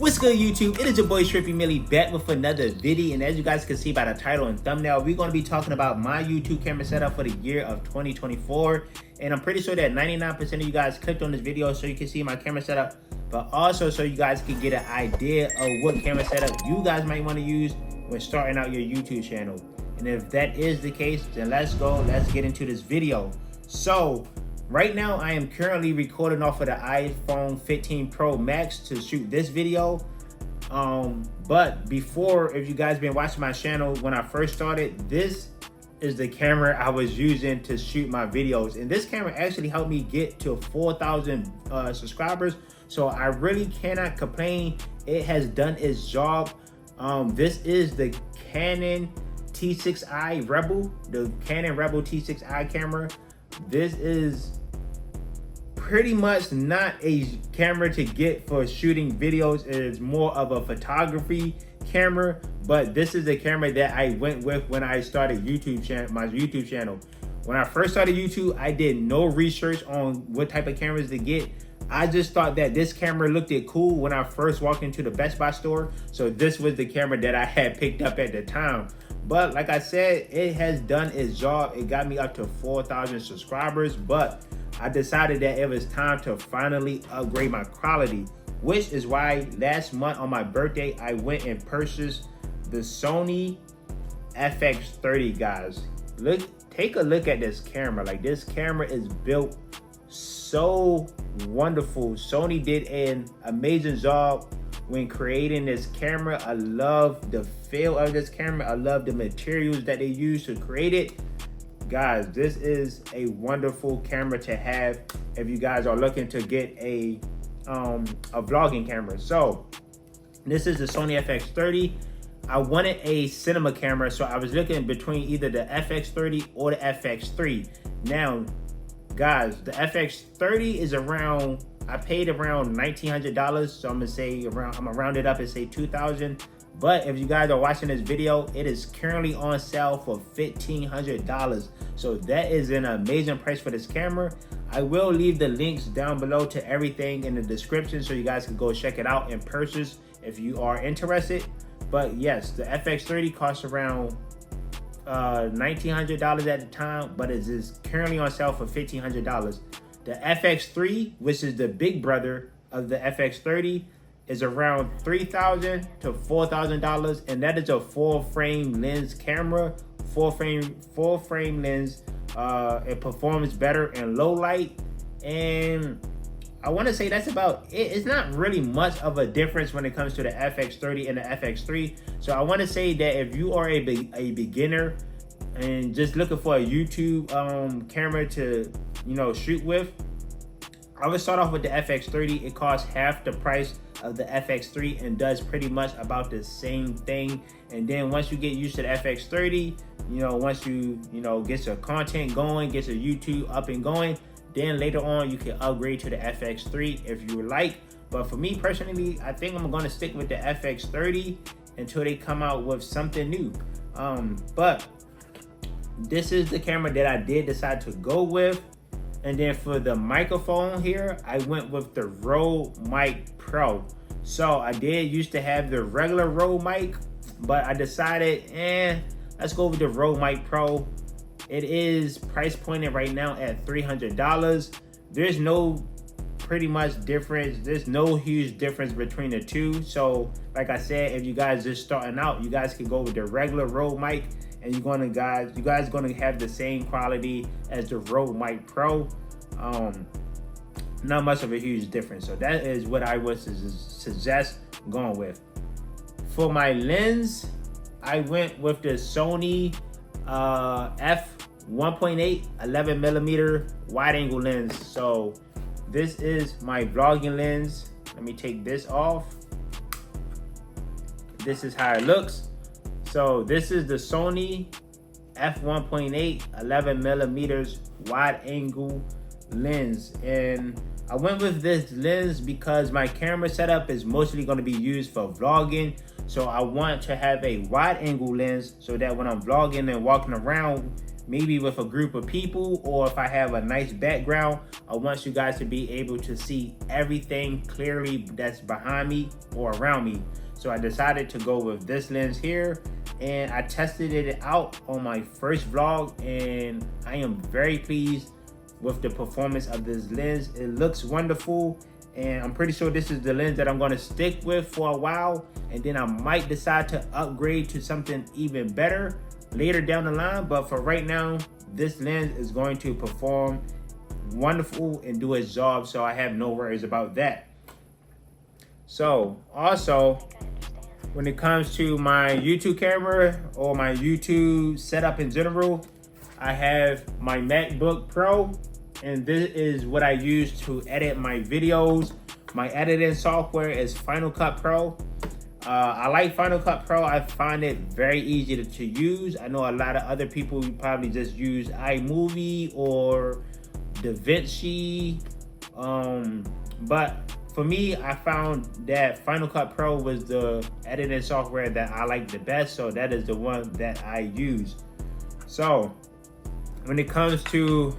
What's good, YouTube? It is your boy TrippieMilly back with another video, and as you guys can see by the title and thumbnail, we're going to be talking about my YouTube camera setup for the year of 2024. And I'm pretty sure that 99% of you guys clicked on this video so you can see my camera setup, but also so you guys can get an idea of what camera setup you guys might want to use when starting out your YouTube channel. And if that is the case, then let's get into this video. So right now, I am currently recording off of the iPhone 15 Pro Max to shoot this video. But before, if you guys been watching my channel when I first started, this is the camera I was using to shoot my videos. And this camera actually helped me get to 4,000 subscribers. So I really cannot complain. It has done its job. This is the Canon T6i Rebel, the Canon Rebel T6i camera. This is pretty much not a camera to get for shooting videos. It is more of a photography camera, but this is the camera that I went with when I started my YouTube channel. When I first started YouTube, I did no research on what type of cameras to get. I just thought that this camera looked cool when I first walked into the Best Buy store, so this was the camera that I had picked up at the time. But like I said, it has done its job. It got me up to 4,000 subscribers, but I decided that it was time to finally upgrade my quality, which is why last month on my birthday, I went and purchased the Sony FX30, guys. Take a look at this camera. Like, this camera is built so wonderful. Sony did an amazing job when creating this camera. I love the feel of this camera. I love the materials that they use to create it. Guys, this is a wonderful camera to have if you guys are looking to get a vlogging camera. So this is the Sony FX30. I wanted a cinema camera, so I was looking between either the FX30 or the FX3. Now, guys, the FX30 is around, I paid around $1,900, so I'm gonna round it up and say 2,000. But if you guys are watching this video, it is currently on sale for $1,500. So that is an amazing price for this camera. I will leave the links down below to everything in the description so you guys can go check it out and purchase if you are interested. But yes, the FX30 costs around $1,900 at the time, but it is currently on sale for $1,500. The FX3, which is the big brother of the FX30, is around $3,000 to $4,000, and that is a full frame lens camera. Full frame lens. It performs better in low light, and I want to say that's about it. It's not really much of a difference when it comes to the FX30 and the FX3. So I want to say that if you are a beginner and just looking for a YouTube camera to shoot with, I would start off with the FX30. It costs half the price of the FX3 and does pretty much about the same thing. And then once you get used to the FX30, once you get your content going, get your YouTube up and going, then later on you can upgrade to the FX3 if you would like. But for me personally, I think I'm gonna stick with the FX30 until they come out with something new. But this is the camera that I did decide to go with. And then for the microphone here, I went with the Rode Mic Pro. So I did used to have the regular Rode mic, but I decided, let's go with the Rode Mic Pro. It is price pointed right now at $300. There's no pretty much difference. There's no huge difference between the two. So like I said, if you guys just starting out, you guys can go with the regular Rode mic, and you guys gonna have the same quality as the Rode Mic Pro. Not much of a huge difference. So that is what I would suggest going with. For my lens, I went with the Sony f1.8 11mm wide angle lens. So this is my vlogging lens. Let me take this off. This is how it looks. So this is the Sony f1.8 11mm wide angle lens, and I went with this lens because my camera setup is mostly going to be used for vlogging. So I want to have a wide angle lens so that when I'm vlogging and walking around, maybe with a group of people, or if I have a nice background, I want you guys to be able to see everything clearly that's behind me or around me. So I decided to go with this lens here, and I tested it out on my first vlog, and I am very pleased with the performance of this lens. It looks wonderful, and I'm pretty sure this is the lens that I'm going to stick with for a while, and then I might decide to upgrade to something even better later down the line. But for right now, this lens is going to perform wonderful and do its job, so I have no worries about that. So also, when it comes to my YouTube camera or my YouTube setup in general, I have my MacBook Pro, and this is what I use to edit my videos. My editing software is Final Cut Pro. I like Final Cut Pro. I find it very easy to use. I know a lot of other people probably just use iMovie or DaVinci, but for me, I found that Final Cut Pro was the editing software that I like the best, so that is the one that I use. So when it comes to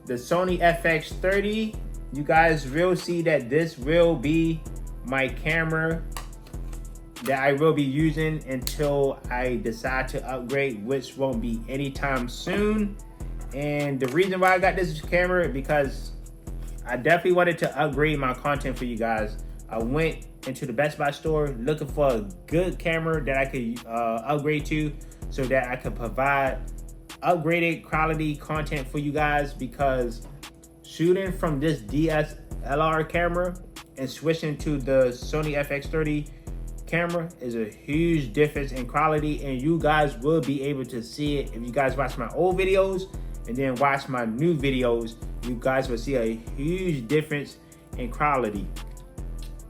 the Sony FX30, you guys will see that this will be my camera that I will be using until I decide to upgrade, which won't be anytime soon. And the reason why I got this camera is because I definitely wanted to upgrade my content for you guys. I went into the Best Buy store looking for a good camera that I could upgrade to, so that I could provide upgraded quality content for you guys, because shooting from this DSLR camera and switching to the Sony FX30 camera is a huge difference in quality, and you guys will be able to see it if you guys watch my old videos and then watch my new videos. You guys will see a huge difference in quality.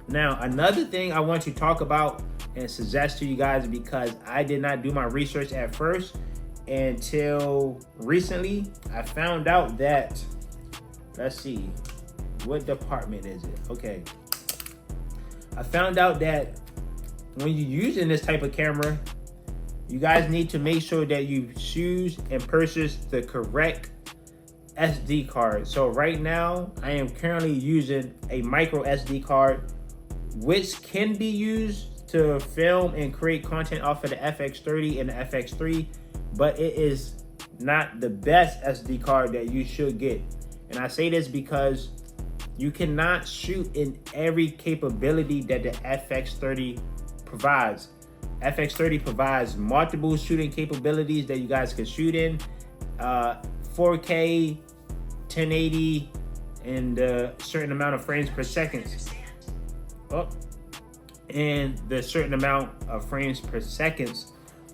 Now, another thing I want to talk about and suggest to you guys, because I did not do my research at first until recently, I found out that, let's see, what department is it? Okay. I found out that when you're using this type of camera, you guys need to make sure that you choose and purchase the correct SD card. So right now, I am currently using a micro SD card, which can be used to film and create content off of the FX30 and the FX3, but it is not the best SD card that you should get. And I say this because you cannot shoot in every capability that the FX30 provides. FX30 provides multiple shooting capabilities that you guys can shoot in, 4K, 1080, and a certain amount of frames per second. And the certain amount of frames per second.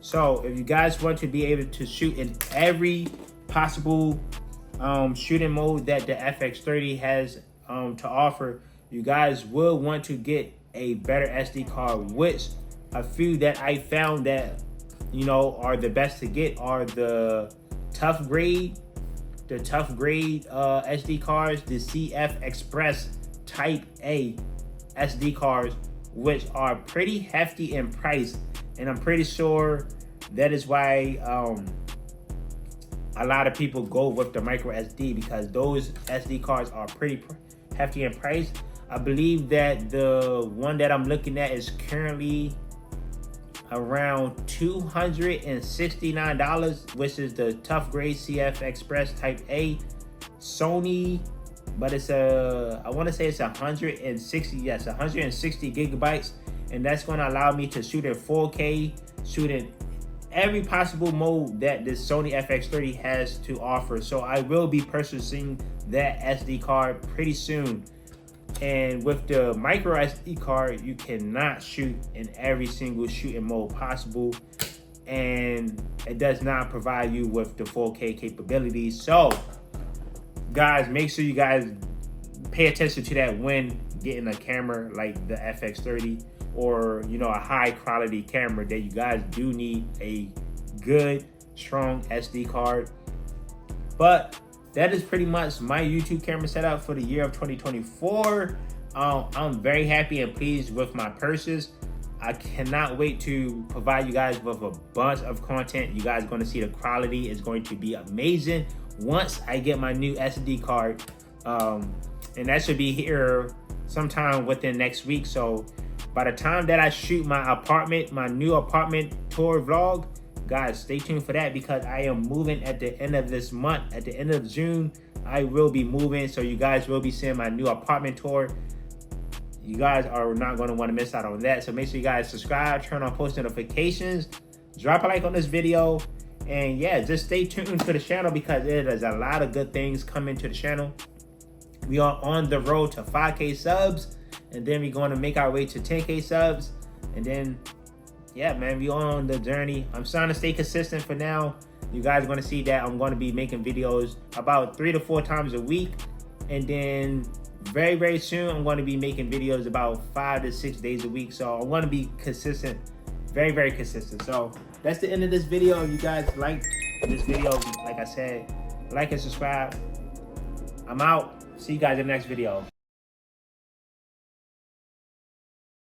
So if you guys want to be able to shoot in every possible shooting mode that the FX30 has to offer, you guys will want to get a better SD card, which a few that I found that, you know, are the best to get are the tough grade SD cards, the CF Express Type A SD cards, which are pretty hefty in price. And I'm pretty sure that is why a lot of people go with the micro SD, because those SD cards are pretty hefty in price. I believe that the one that I'm looking at is currently around $269, which is the tough grade CF Express Type A Sony, but it's I want to say it's 160 gigabytes, and that's going to allow me to shoot in 4K, shoot in every possible mode that this Sony FX30 has to offer. So I will be purchasing that SD card pretty soon. And with the micro SD card, you cannot shoot in every single shooting mode possible, and it does not provide you with the 4K capabilities. So guys, make sure you guys pay attention to that when getting a camera like the FX30, or, you know, a high quality camera, that you guys do need a good, strong SD card. But that is pretty much my YouTube camera setup for the year of 2024. I'm very happy and pleased with my purchase. I cannot wait to provide you guys with a bunch of content. You guys are going to see the quality is going to be amazing once I get my new SD card. And that should be here sometime within next week. So by the time that I shoot my new apartment tour vlog, guys, stay tuned for that, because I am moving at the end of this month. At the end of June, I will be moving. So you guys will be seeing my new apartment tour. You guys are not going to want to miss out on that. So make sure you guys subscribe, turn on post notifications, drop a like on this video. And yeah, just stay tuned to the channel, because there's a lot of good things coming to the channel. We are on the road to 5K subs, and then we're going to make our way to 10K subs. And then, yeah, man, we on the journey. I'm trying to stay consistent for now. You guys are going to see that I'm going to be making videos about 3 to 4 times a week. And then very, very soon, I'm going to be making videos about 5 to 6 days a week. So I'm going to be consistent, very, very consistent. So that's the end of this video. If you guys like this video, like I said, like and subscribe. I'm out. See you guys in the next video.